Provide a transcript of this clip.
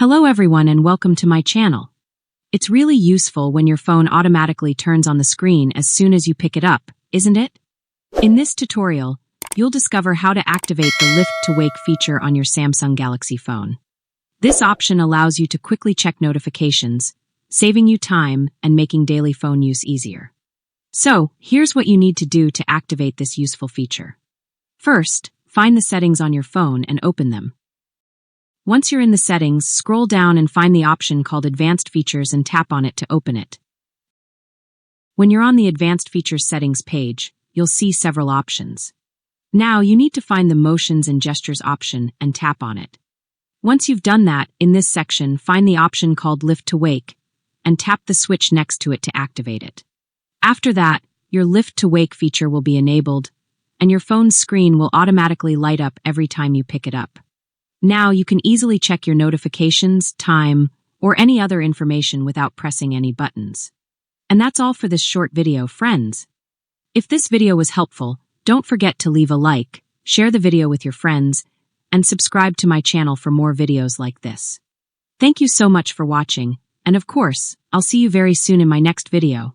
Hello everyone and welcome to my channel. It's really useful when your phone automatically turns on the screen as soon as you pick it up, isn't it? In this tutorial, you'll discover how to activate the Lift to Wake feature on your Samsung Galaxy phone. This option allows you to quickly check notifications, saving you time and making daily phone use easier. So, here's what you need to do to activate this useful feature. First, find the settings on your phone and open them. Once you're in the settings, scroll down and find the option called Advanced Features and tap on it to open it. When you're on the Advanced Features settings page, you'll see several options. Now, you need to find the Motions and Gestures option and tap on it. Once you've done that, in this section, find the option called Lift to Wake and tap the switch next to it to activate it. After that, your Lift to Wake feature will be enabled, and your phone's screen will automatically light up every time you pick it up. Now you can easily check your notifications, time, or any other information without pressing any buttons. And that's all for this short video, friends. If this video was helpful, don't forget to leave a like, share the video with your friends, and subscribe to my channel for more videos like this. Thank you so much for watching, and of course, I'll see you very soon in my next video.